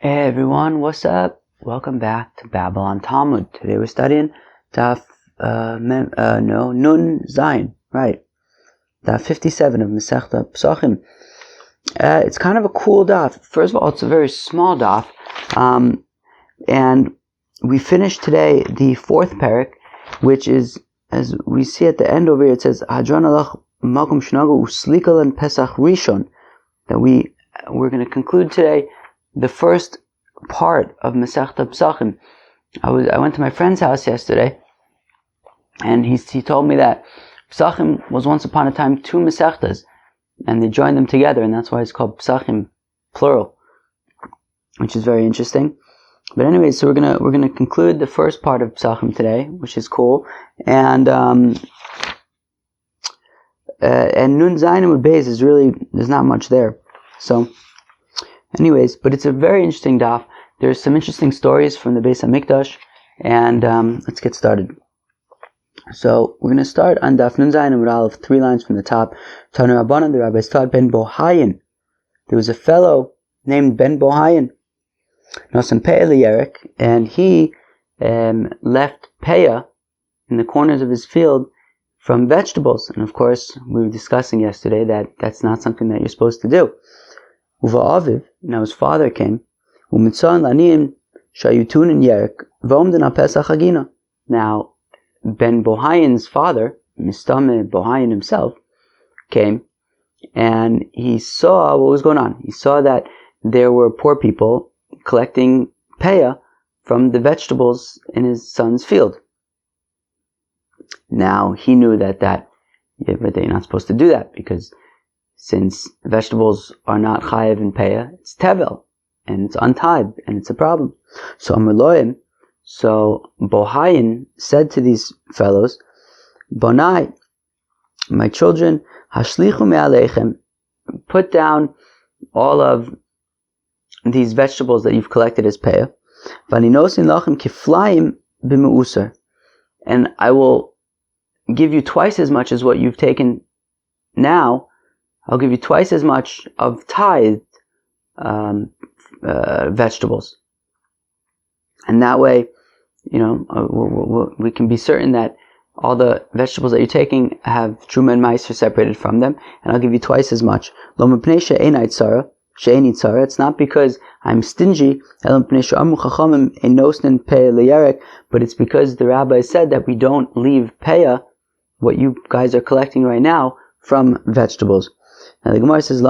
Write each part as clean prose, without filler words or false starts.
Hey everyone, what's up? Welcome back to Babylon Talmud. Today we're studying Daf Nun Zayin, right? Daf 57 of Masechta Pesachim. It's kind of a cool daf. First of all, it's a very small daf, and we finished today the fourth parak, which is, as we see at the end over here, it says Hadron alach makom shnagu uslikal and Pesach Rishon. That we're going to conclude today the first part of Masechta Pesachim. I went to my friend's house yesterday, and he told me that Pesachim was once upon a time two Masechtas, and they joined them together, and that's why it's called Pesachim, plural, which is very interesting. But anyway, so we're gonna conclude the first part of Pesachim today, which is cool, and Nun Zayin with Beis is really, there's not much there. So, anyways, but it's a very interesting daf. There's some interesting stories from the Beis HaMikdash, and let's get started. So, we're going to start on Daf Nun Zayin with all of 3 lines from the top. Tanu Rabbanan, the rabbis taught Ben Bohayin. There was a fellow named Ben Bohayin, Nosam Peah Liyerek, and he left Peah in the corners of his field from vegetables. And of course, we were discussing yesterday that that's not something that you're supposed to do. Uva'aviv, now his father came, u'mitzan laniyim shayutun yerek v'omden Pesach Hagina. Now, Ben Bohayin's father, Mistame Bohayin himself, came, and he saw what was going on. He saw that there were poor people collecting peah from the vegetables in his son's field. Now, he knew that you're not supposed to do that, because since vegetables are not chayev in peah, it's tevel, and it's untied, and it's a problem. So Amuloyim, so Bohayin said to these fellows, Bonai, my children, hashlichu me'alechem, put down all of these vegetables that you've collected as peah, v'aninosin lachem kiflayim b'me'usar, and I will give you twice as much as what you've taken now. I'll give you twice as much of tithed vegetables. And that way, we can be certain that all the vegetables that you're taking have truma and meiser separated from them, and I'll give you twice as much. It's not because I'm stingy, but it's because the rabbi said that we don't leave peah, what you guys are collecting right now, from vegetables. Now the Gemara says, how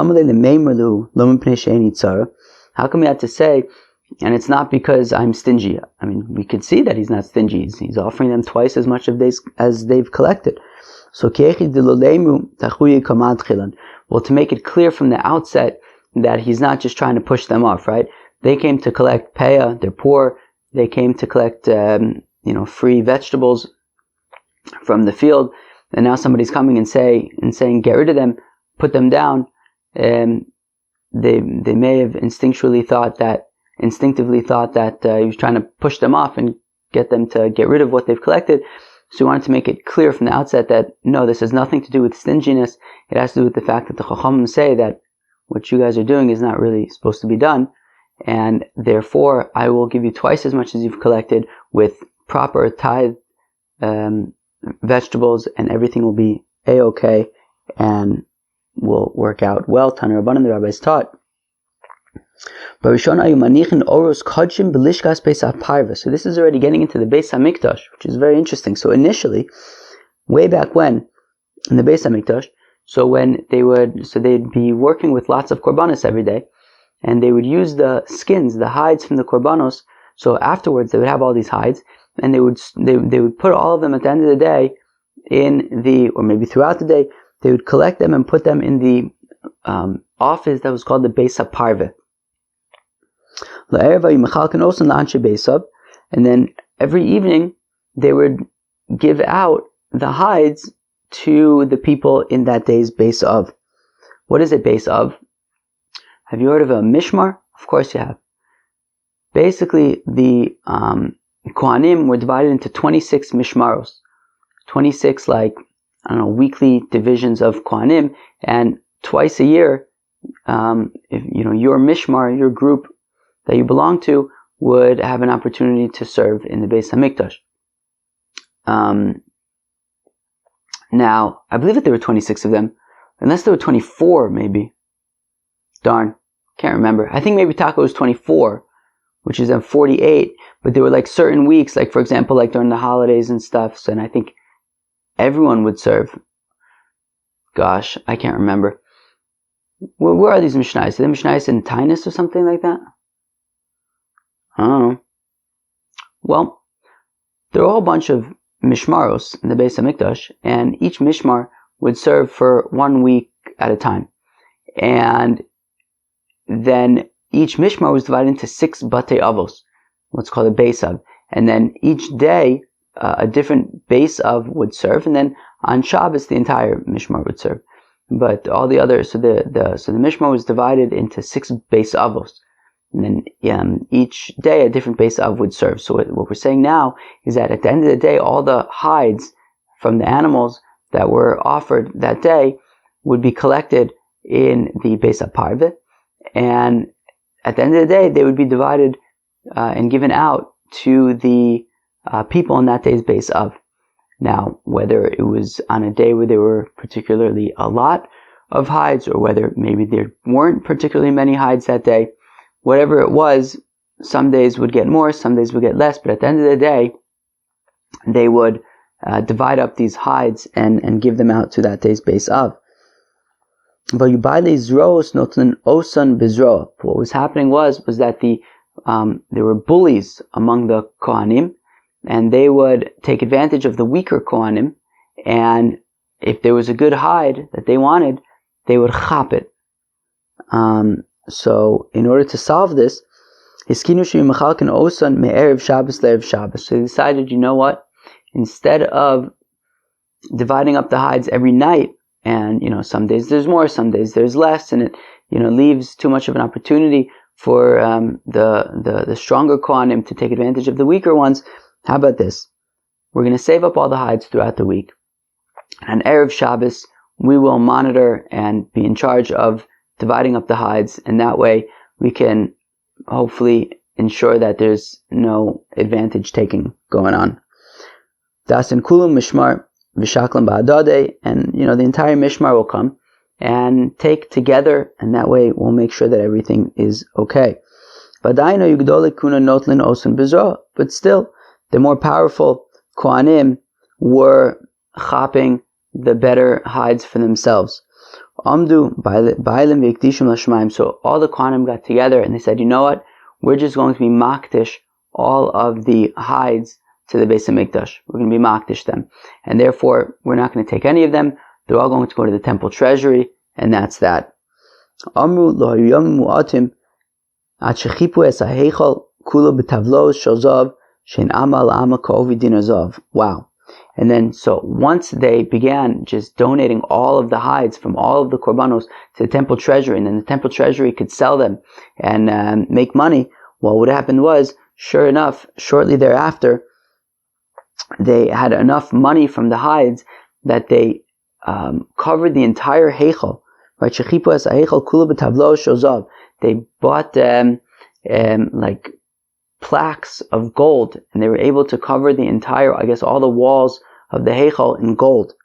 come we have to say, and it's not because I'm stingy? I mean, we could see that he's not stingy. He's offering them twice as much as they've collected. So, well, to make it clear from the outset that he's not just trying to push them off, right? They came to collect peah, they're poor. They came to collect, free vegetables from the field. And now somebody's coming and saying, get rid of them, put them down. And they may have instinctively thought that he was trying to push them off and get them to get rid of what they've collected. So we wanted to make it clear from the outset that no, this has nothing to do with stinginess. It has to do with the fact that the Chachamim say that what you guys are doing is not really supposed to be done, and therefore I will give you twice as much as you've collected with proper tithe vegetables, and everything will be a-okay and will work out well. Tanu Rabbanan, the rabbis taught. So this is already getting into the Beis HaMikdash, which is very interesting. So initially, way back when, in the Beis HaMikdash, they'd be working with lots of korbanos every day, and they would use the skins, the hides from the korbanos. So afterwards, they would have all these hides, and they would put all of them at the end of the day or maybe throughout the day, they would collect them and put them in the office that was called the Beis HaParveh. And then every evening they would give out the hides to the people in that day's Beis Av. What is a Beis Av? Have you heard of a mishmar? Of course you have. Basically, the Kohanim were divided into 26 mishmaros. 26 weekly divisions of Kohanim, and twice a year, if your mishmar, your group, that you belong to would have an opportunity to serve in the Beis HaMikdash. Now, I believe that there were 26 of them, unless there were 24 maybe. Darn, can't remember. I think maybe Taka was 24, which is 48, but there were like certain weeks, like for example, like during the holidays and stuff, so, and I think everyone would serve. Gosh, I can't remember. Where are these Mishnayos? Are they Mishnayos in Tainus or something like that? I don't know. Well, there are a whole bunch of Mishmaros in the Beis HaMikdash, and each Mishmar would serve for 1 week at a time. And then each Mishmar was divided into 6 Batei Avos, what's called a Beis Av. And then each day, a different Beis Av would serve, and then on Shabbos, the entire Mishmar would serve. But all the others, so the Mishmar was divided into 6 Beis Avos. And then each day a different Beis Av would serve. So what we're saying now is that at the end of the day, all the hides from the animals that were offered that day would be collected in the Beis Av Parveh. And at the end of the day, they would be divided and given out to the people on that day's Beis Av. Now, whether it was on a day where there were particularly a lot of hides, or whether maybe there weren't particularly many hides that day, whatever it was, some days would get more, some days would get less, but at the end of the day, they would divide up these hides and give them out to that day's Beis Av. But what was happening was that there were bullies among the Kohanim, and they would take advantage of the weaker Kohanim, and if there was a good hide that they wanted, they would chop it. So in order to solve this, so they decided, you know what, instead of dividing up the hides every night, and some days there's more, some days there's less, and it leaves too much of an opportunity for the stronger Kohanim to take advantage of the weaker ones. How about this? We're going to save up all the hides throughout the week. On Erev Shabbos, we will monitor and be in charge of dividing up the hides, and that way we can hopefully ensure that there's no advantage taking going on. Dasan kulum mishmar v'shaklam ba'adade, and the entire mishmar will come and take together, and that way we'll make sure that everything is okay. But still, the more powerful Kohanim were chopping the better hides for themselves. So all the Kohanim got together and they said, you know what? We're just going to be makdish all of the hides to the Beis HaMikdash. We're going to be makdish them. And therefore, we're not going to take any of them. They're all going to go to the temple treasury, and that's that. Wow. And then, so once they began just donating all of the hides from all of the korbanos to the temple treasury, and then the temple treasury could sell them and make money, well, what happened was, sure enough, shortly thereafter, they had enough money from the hides that they covered the entire heichal. Right? They bought like plaques of gold, and they were able to cover the entire, all the walls of the heichal in gold.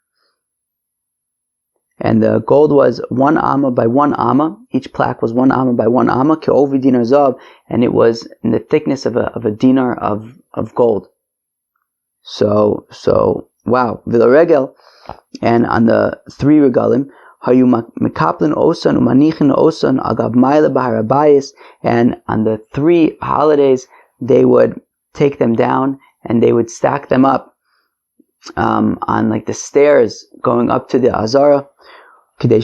And the gold was 1 amma by 1 amma. Each plaque was 1 amma by 1 amma, ke'ovi dinar zav, and it was in the thickness of a dinar of gold. So wow. V'laregel, and on the 3 regalim, hayu mekaplin osan umanichin osan agav maila baharabayis, and on the 3 holidays, they would take them down and they would stack them up on like the stairs going up to the Azara, so that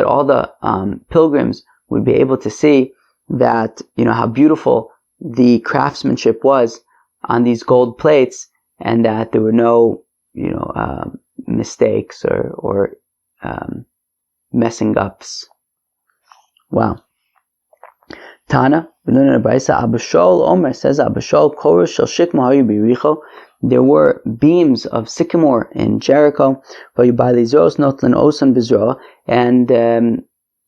all the pilgrims would be able to see that, how beautiful the craftsmanship was on these gold plates, and that there were no mistakes or messing ups. Wow. Tana, Abashol Omer says, Abashol Korosh Shel Shikma Hayu Biricho. There were beams of sycamore in Jericho, and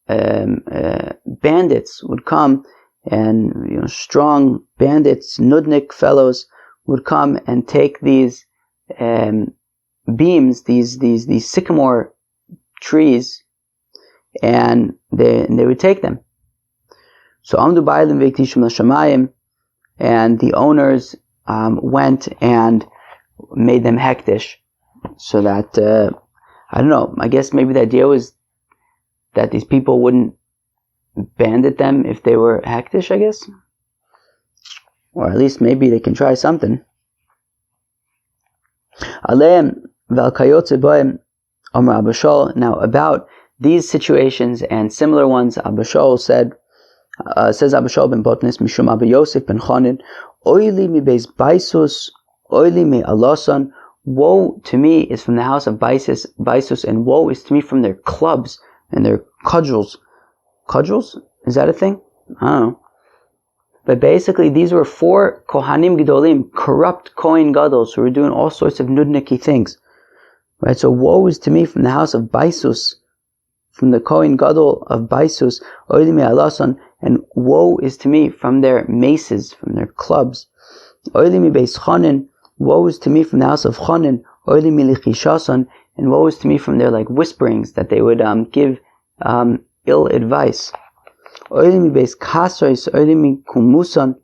bandits would come, and strong bandits, nudnik fellows, would come and take these beams, these sycamore trees, and they would take them. So Amdu Bailim Veiktishim Lashamayim, and the owners went and made them hektish, so that I don't know. I guess maybe the idea was that these people wouldn't bandit them if they were hektish, I guess, or at least maybe they can try something. Aleim v'alkayotze boim Amar Abba Shaul. Now about these situations and similar ones, Abba Shaul says Abba Shaul ben Botnis Mishum Abba Yosef ben Chonin, Oili mi beis Baisus, Oili mi Alasan. Woe to me is from the house of Baisus, and woe is to me from their clubs and their cudgels. Cudgels? Is that a thing? I don't know. But basically, these were 4 Kohanim Gedolim, corrupt Kohen Gadol, who were doing all sorts of nudniki things. Right? So woe is to me from the house of Baisus, from the Kohen Gadol of Baisus, Oili mi Alasan, and woe is to me from their maces, from their clubs. Oili mi beis Chonin, woe is to me from the house of Chonin, Oili mi lichishasan, and woe is to me from their whisperings that they would give ill advice. Oili mi beis Kasros, Oili mi kumusan,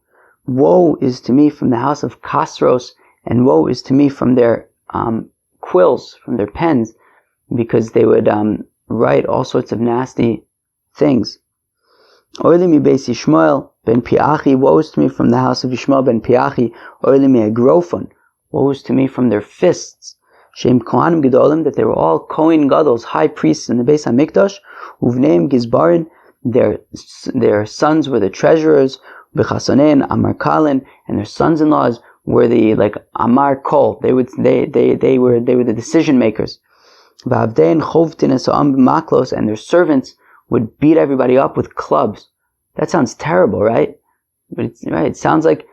woe is to me from the house of Kasros, and woe is to me from their quills, from their pens, because they would write all sorts of nasty things. Oili mi beis Yishmael ben Piachi, woe is to me from the house of Yishmael ben Piachi. Oili mi agrofon, woe is to me from their fists. Shem Kohanim Gedolim, that they were all Kohen Gadol's high priests in the Beis HaMikdash. Uvneim Gizbarin, their sons were the treasurers. B'chasanein Amar Kalin, and their sons-in-laws were the Amar Kol. They were the decision makers. V'avdein Chovtin Esa'am B'maklos, and their servants would beat everybody up with clubs. That sounds terrible, right? But it sounds like,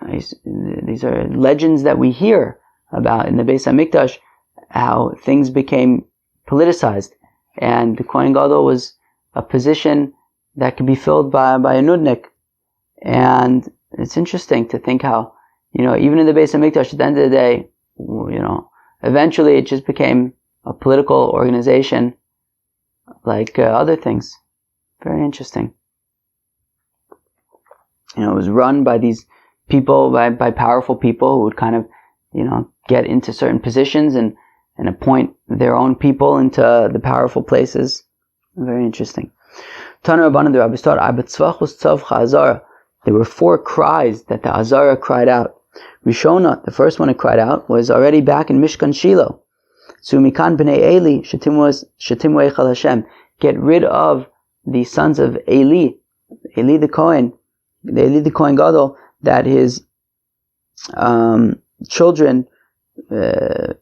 these are legends that we hear about in the Beis HaMikdash, how things became politicized, and the Kohen Gadol was a position that could be filled by a nudnik. And it's interesting to think how, even in the Beis HaMikdash, at the end of the day, eventually it just became a political organization like other things. Very interesting. It was run by these people, by powerful people who would kind of, get into certain positions and appoint their own people into the powerful places. Very interesting. There were 4 cries that the Azara cried out. Rishona, the first one it cried out, was already back in Mishkan Shiloh. Sumikan b'nei Eli, shetimu eichel Hashem. Get rid of the sons of Eli the Kohen Gadol, that his children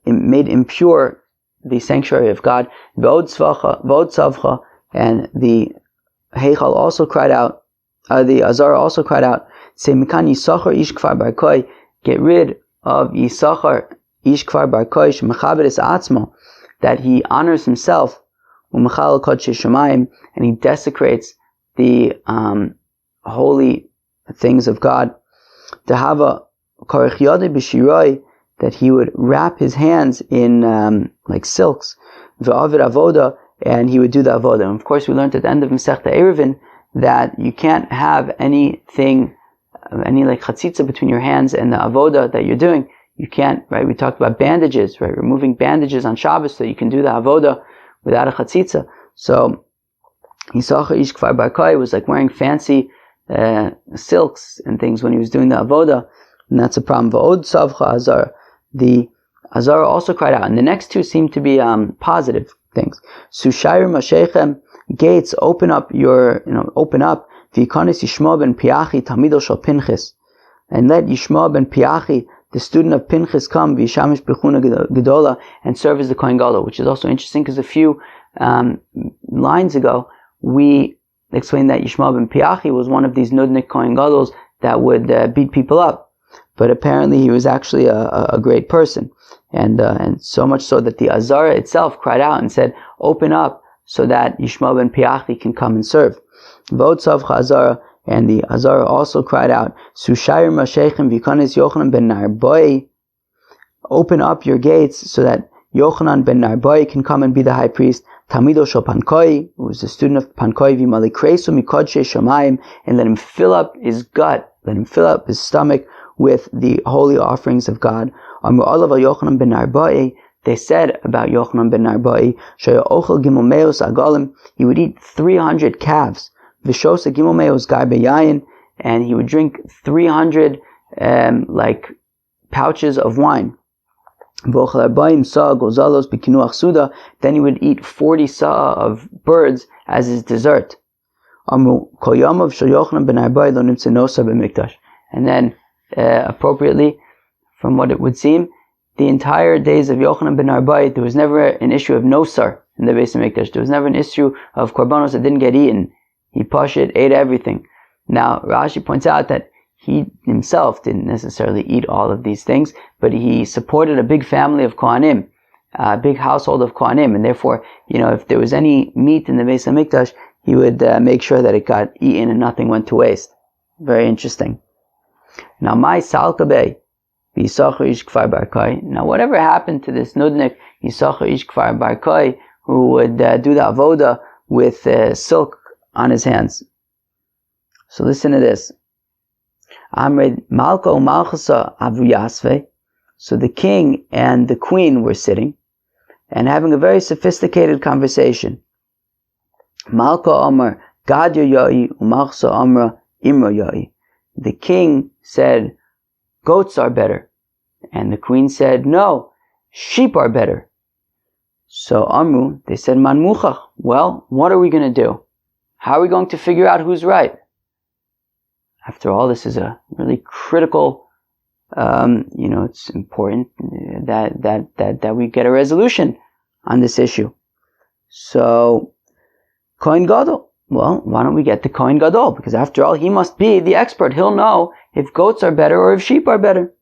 made impure the sanctuary of God. V'od tzavcha, and the Heichal also cried out, the Azara also cried out, Semikan Yisachar ish kfar bar koi, get rid of Yisachar ish kfar bar koi, shemechabed es atzmo, that he honors himself, umechal kodesh shamayim, and he desecrates the holy things of God. Tehava korech yodei b'shiroi, that he would wrap his hands in silks, v'avid avoda, and he would do the avoda. And of course, we learned at the end of Masechta Eruvin that you can't have any chatzitza between your hands and the avoda that you're doing. You can't, right? We talked about bandages, right? Removing bandages on Shabbos so you can do the avoda without a chatzitza. So Yisachar ish kfar bar koi was wearing fancy silks and things when he was doing the avoda, and that's a problem. V'od savcha azar, the Azara also cried out, and the next 2 seem to be positive things. Sushayir Mashechem, gates, open up. V'yikanis Yishmael ben Piachi Talmido shel Pinchas, and let Yishmael ben Piachi, the student of Pinchas, come v'yishamish b'chuna gedola, and serve as the Kohen Gadol, which is also interesting because a few lines ago we explained that Yishmael ben Piachi was one of these nudnik Kohen Gadols that would beat people up. But apparently he was actually a great person, and so much so that the Azara itself cried out and said, "Open up so that Yishmael ben Piachli can come and serve. Vod Tzavcha Azara, and the Azara also cried out, Sushayir Mashechem Vikanis Yochanan ben Narboi, open up your gates so that Yochanan ben Narboi can come and be the high priest. Tamido shel Pankoi, who was a student of Pankoi, V'mali Kresu Mikodshe Shamayim, and let him fill up his gut, let him fill up his stomach with the holy offerings of God. Amru Olav Yochanan ben Narboi, they said about Yochanan ben Narboi, Shaya Ochel Gimomeos Agalim, he would eat 300 calves. Vishosa Gimomeos Garbe Yayin, and he would drink 300 pouches of wine. Then he would eat 40 saw of birds as his dessert. And then, appropriately, from what it would seem, the entire days of Yochanan ben Narboi, there was never an issue of nosar in the Beis HaMikdash. There was never an issue of korbanos that didn't get eaten. He pashit, ate everything. Now, Rashi points out that he himself didn't necessarily eat all of these things, but he supported a big family of Kohanim, a big household of Kohanim, and therefore, if there was any meat in the Beis HaMikdash, he would make sure that it got eaten and nothing went to waste. Very interesting. Now, my Salkabe, Yisachar Ish Kfar Bar Kai. Now, whatever happened to this Nudnik, Yisachar Ish Kfar Bar Kai, who would do the avoda with silk on his hands? So listen to this. Amred Malka Malchasa Avu Yasve. So the king and the queen were sitting and having a very sophisticated conversation. Malka Amar Gad Yoyi Umalchasa Amra Imra Yoyi. The king said, goats are better. And the queen said, no, sheep are better. So Amru, they said, Man Muchach. Well, what are we going to do? How are we going to figure out who's right? After all, this is a really critical, it's important that we get a resolution on this issue. So, Kohen Gadol. Well, why don't we get the Kohen Gadol? Because after all, he must be the expert. He'll know if goats are better or if sheep are better.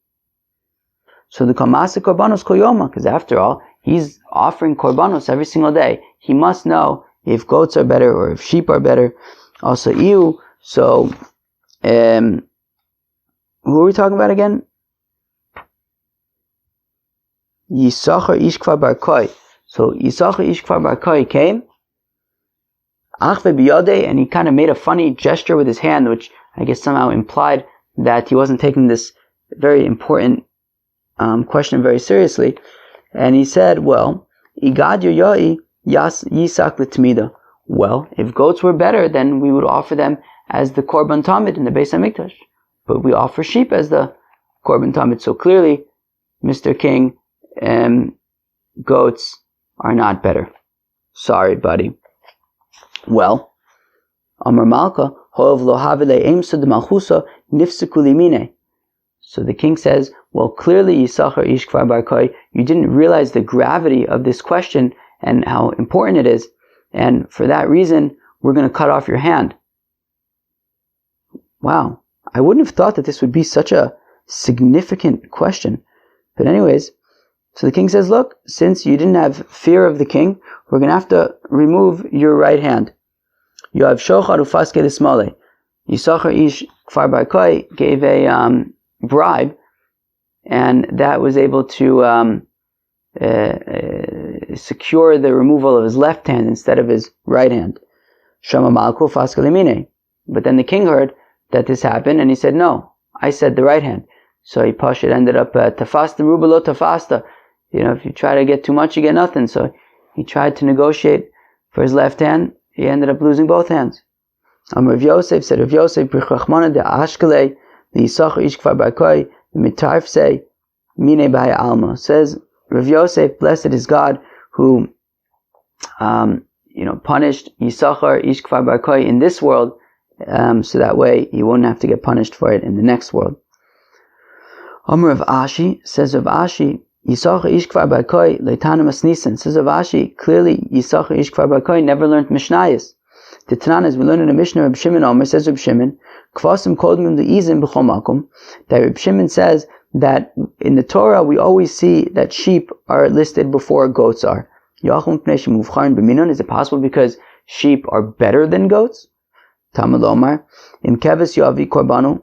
So the Kamasa Korbanos Koyoma, because after all, he's offering Korbanos every single day. He must know if goats are better or if sheep are better. Also, Iu. So, who are we talking about again? Yisachar Ish Kfar Bar Koi. So Yisachar Ish Kfar Bar Koi came, Achve Biyodei, and he kind of made a funny gesture with his hand, which I guess somehow implied that he wasn't taking this very important question very seriously. And he said, well, Igad Yoyoi Yas Yisak L'Tmida. Well, if goats were better, then we would offer them as the Korban Tamid in the Beis HaMikdash. But we offer sheep as the Korban Tamid. So clearly, Mr. King, goats are not better. Sorry, buddy. Well, Amar Malka, Ho'ov lo havile eimsa de malchusa nifsiku limine. So the king says, well, clearly, Yisachar Ish Kfar Bar Kai, you didn't realize the gravity of this question and how important it is. And for that reason, we're going to cut off your hand. Wow. I wouldn't have thought that this would be such a significant question. But anyways, so the king says, look, since you didn't have fear of the king, we're going to have to remove your right hand. Yoav shochar ufaske l'smale. Yisachar Ish Kfar Bar Kai gave a bribe, and that was able to secure the removal of his left hand instead of his right hand. Shama malku ufaske l'mine. But then the king heard that this happened, and he said, no, I said the right hand. So he pashut ended up tafasta rubelo tafasta. If you try to get too much, you get nothing. So he tried to negotiate for his left hand. He ended up losing both hands. Rav Yosef said, Rav Yosef b'chachmana de ashkele l'yisachar ish kfar bar koi mitarfse mine b'haya alma. Says Rav Yosef, blessed is God who punished Yisachar ish kfar bar koi in this world, so that way he won't have to get punished for it in the next world. Amar Rav Ashi, says Rav Ashi, Yisachar Ish Kfar Bar Koi Leitanim Asnisan. Says Rav Ashi, clearly Yisachar Ish Kfar Bar Koi never learned Mishnayos. The Tananas, we learned in a Mishnah, Reb Shimon Omer, says Reb Shimon, Kvasim Kodmim Le'izim B'chol Makom, that Reb Shimon says that in the Torah we always see that sheep are listed before goats are. Is it possible because sheep are better than goats? Talmud Omar, Im keves yavi korbanu,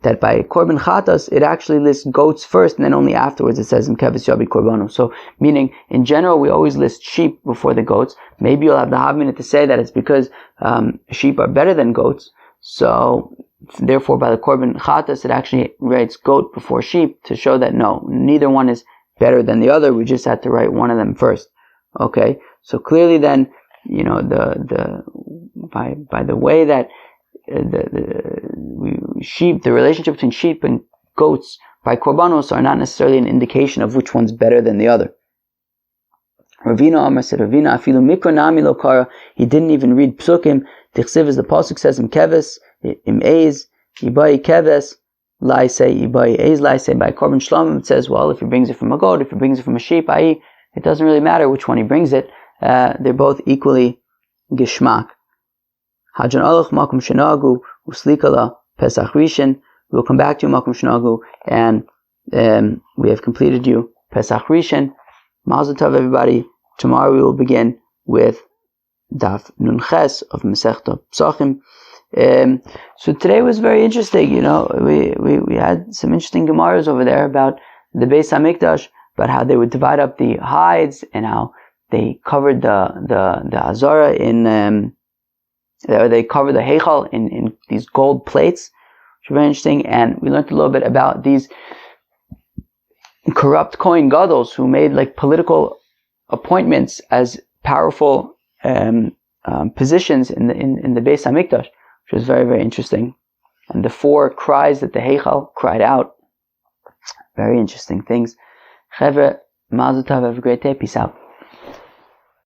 that by korban chatas it actually lists goats first, and then only afterwards it says Im keves yavi korbanu. So, meaning in general we always list sheep before the goats. Maybe you'll have the havminah to say that it's because sheep are better than goats. So, therefore, by the korban chatas it actually writes goat before sheep to show that no, neither one is better than the other. We just had to write one of them first. Okay, so clearly then, by the way that the relationship between sheep and goats by korbanos are not necessarily an indication of which one's better than the other. Ravina Amar said, Ravina afilu mikra nami lo kara. He didn't even read psukim. Tichsiv, as the pasuk says, im keves, im eis, ibai keves, laisei, ibai eis, laisei. By korban shlomim it says, well, if he brings it from a goat, if he brings it from a sheep, i.e., it doesn't really matter which one he brings it. They're both equally gishmak. Hajan alach makum shenagu uslikala pesach rishon. We'll come back to you makum shenagu, and we have completed you pesach rishon. Mazel tov, everybody. Tomorrow we will begin with daf nun ches of Masechta Pesachim. So today was very interesting. We had some interesting gemaras over there about the Beis Hamikdash, about how they would divide up the hides and how they covered the Azara they covered the Heichal in these gold plates, which was very interesting. And we learned a little bit about these corrupt Kohen Gadol who made like political appointments as powerful positions in the Beis Hamikdash, which was very, very interesting. And the 4 cries that the Heichal cried out, very interesting things. Chevre, Mazel Tov, have a great day, peace out.